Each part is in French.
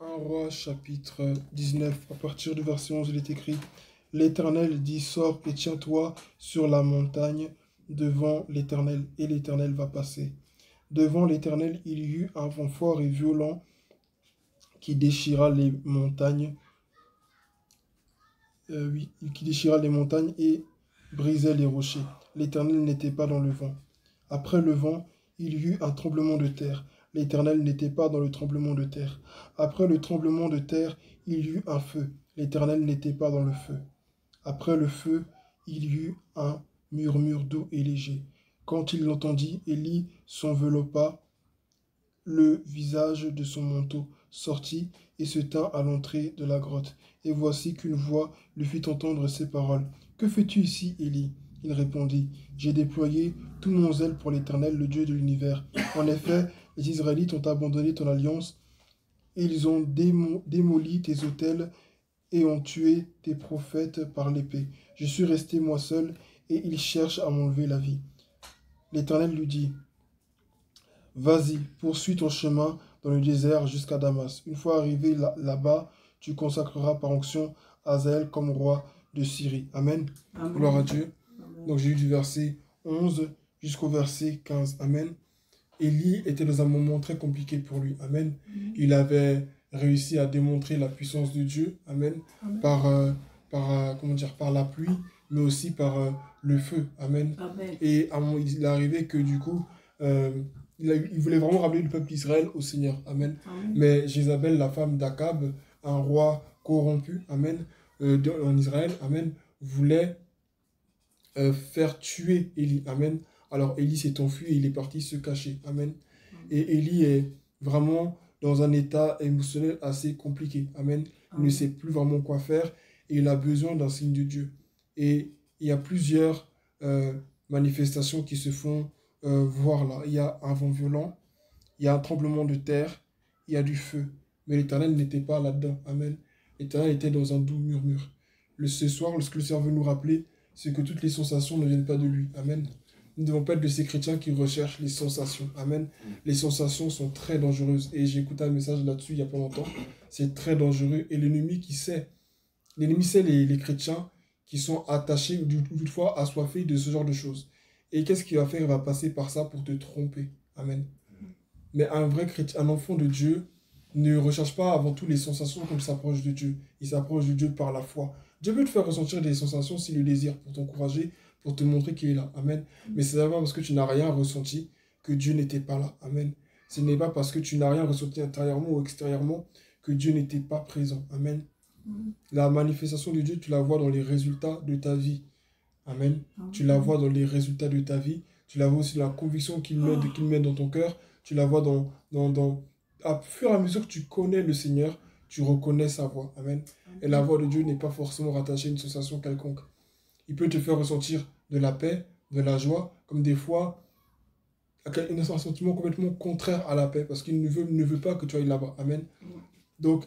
1 Roi chapitre 19, à partir du verset 11, il est écrit: L'Éternel dit, sors et tiens-toi sur la montagne devant l'Éternel, et l'Éternel va passer. Devant l'Éternel, il y eut un vent fort et violent qui déchira les montagnes, oui, qui déchira les montagnes et brisait les rochers. L'Éternel n'était pas dans le vent. Après le vent, il y eut un tremblement de terre. L'Éternel n'était pas dans le tremblement de terre. Après le tremblement de terre, il y eut un feu. L'Éternel n'était pas dans le feu. Après le feu, il y eut un murmure doux et léger. Quand il l'entendit, Élie s'enveloppa le visage de son manteau, sortit et se tint à l'entrée de la grotte. Et voici qu'une voix lui fit entendre ces paroles. Que fais-tu ici, Élie? Il répondit: J'ai déployé tout mon zèle pour l'Éternel, le Dieu de l'univers. En effet, les Israélites ont abandonné ton alliance, et ils ont démoli tes autels et ont tué tes prophètes par l'épée. Je suis resté moi seul, et ils cherchent à m'enlever la vie. L'Éternel lui dit: Vas-y, poursuis ton chemin dans le désert jusqu'à Damas. Une fois arrivé là-bas, tu consacreras par onction Hazaël comme roi de Syrie. Amen. Amen. Gloire à Dieu. Amen. Donc j'ai eu du verset 11 jusqu'au verset 15. Amen. Élie était dans un moment très compliqué pour lui. Amen. Il avait réussi à démontrer la puissance de Dieu. Amen. Amen. Par la pluie, mais aussi par le feu. Amen. Amen. Et à un moment, il est arrivé que du coup, il voulait vraiment ramener le peuple d'Israël au Seigneur. Amen. Amen. Mais Jézabel, la femme d'Akab, un roi corrompu, amen, en Israël, amen, voulait faire tuer Élie. Amen. Alors Élie s'est enfui et il est parti se cacher. Amen. Et Élie est vraiment dans un état émotionnel assez compliqué. Amen. Il ne sait plus vraiment quoi faire et il a besoin d'un signe de Dieu. Et il y a plusieurs manifestations qui se font voir là. Il y a un vent violent, il y a un tremblement de terre, il y a du feu. Mais l'Éternel n'était pas là-dedans. Amen. L'Éternel était dans un doux murmure. Ce soir, ce que le Seigneur veut nous rappeler, c'est que toutes les sensations ne viennent pas de lui. Amen. Nous ne devons pas être de ces chrétiens qui recherchent les sensations. Amen. Les sensations sont très dangereuses. Et j'ai écouté un message là-dessus il n'y a pas longtemps. C'est très dangereux. Et l'ennemi qui sait, l'ennemi sait les chrétiens qui sont attachés ou toutefois assoiffés de ce genre de choses. Et qu'est-ce qu'il va faire? Il va passer par ça pour te tromper. Amen. Mais un vrai chrétien, un enfant de Dieu, ne recherche pas avant tout les sensations quand il s'approche de Dieu. Il s'approche de Dieu par la foi. Dieu peut te faire ressentir des sensations s'il le désire, pour t'encourager, pour te montrer qu'il est là. Amen. Mais c'est pas parce que tu n'as rien ressenti que Dieu n'était pas là. Amen. Ce n'est pas parce que tu n'as rien ressenti intérieurement ou extérieurement que Dieu n'était pas présent. Amen. La manifestation de Dieu, tu la vois dans les résultats de ta vie. Amen. Tu la vois dans les résultats de ta vie. Tu la vois aussi dans la conviction qu'il met dans ton cœur. Tu la vois à fur et à mesure que tu connais le Seigneur, tu reconnais sa voix. Amen. Et la voix de Dieu n'est pas forcément rattachée à une sensation quelconque. Il peut te faire ressentir de la paix, de la joie, comme des fois, un sentiment complètement contraire à la paix, parce qu'il ne veut pas que tu ailles là-bas. Amen. Donc,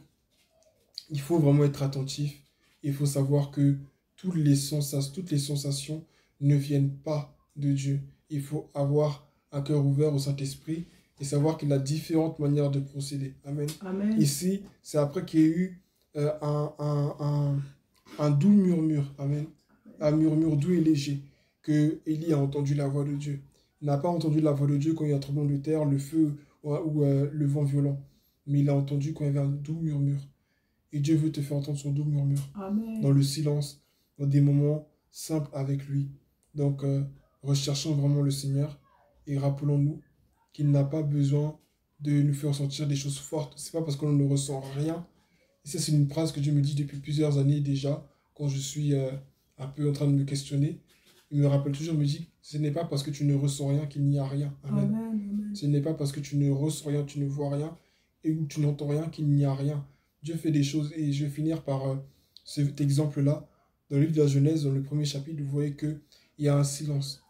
il faut vraiment être attentif. Il faut savoir que toutes les sensations ne viennent pas de Dieu. Il faut avoir un cœur ouvert au Saint-Esprit et savoir qu'il a différentes manières de procéder. Amen. Amen. Ici, c'est après qu'il y a eu un doux murmure. Amen. Un murmure doux et léger que Élie a entendu la voix de Dieu. Il n'a pas entendu la voix de Dieu quand il y a un tremblement de terre, le feu ou le vent violent. Mais il a entendu quand il y avait un doux murmure. Et Dieu veut te faire entendre son doux murmure. Amen. Dans le silence, dans des moments simples avec lui. Donc, recherchons vraiment le Seigneur et rappelons-nous qu'il n'a pas besoin de nous faire sentir des choses fortes. C'est pas parce qu'on ne ressent rien. Et ça, c'est une phrase que Dieu me dit depuis plusieurs années déjà, quand je suis un peu en train de me questionner. Il me rappelle toujours, il me dit, ce n'est pas parce que tu ne ressens rien qu'il n'y a rien. Amen. Amen. Ce n'est pas parce que tu ne ressens rien, tu ne vois rien, et où tu n'entends rien qu'il n'y a rien. Dieu fait des choses, et je vais finir par cet exemple-là. Dans le livre de la Genèse, dans le premier chapitre, vous voyez qu'il y a un silence.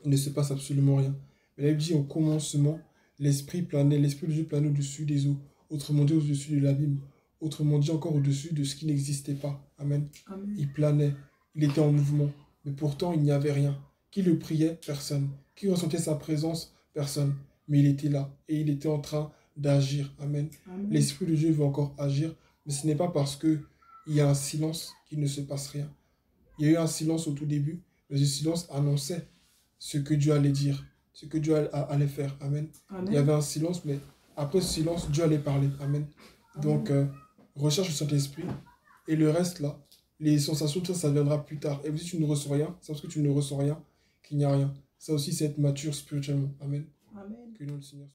Il ne se passe absolument rien. Mais là, il dit, au commencement, l'Esprit de Dieu planait au-dessus des eaux, autrement dit au-dessus de l'abîme, autrement dit encore au-dessus de ce qui n'existait pas. Amen. Amen. Il planait, il était en mouvement, mais pourtant il n'y avait rien. Qui le priait? Personne. Qui ressentait sa présence? Personne. Mais il était là, et il était en train d'agir. Amen. Amen. L'Esprit de Dieu veut encore agir, mais ce n'est pas parce qu'il y a un silence qu'il ne se passe rien. Il y a eu un silence au tout début, mais ce silence annonçait ce que Dieu allait dire, ce que Dieu allait faire. Amen. Amen. Il y avait un silence, mais après ce silence, Dieu allait parler. Amen. Donc, recherche le Saint-Esprit, et le reste là, les sensations, tout ça, ça viendra plus tard. Et si tu ne ressens rien, c'est parce que tu ne ressens rien qu'il n'y a rien. Ça aussi, c'est être mature spirituellement. Amen. Amen. Que nous le Seigneur.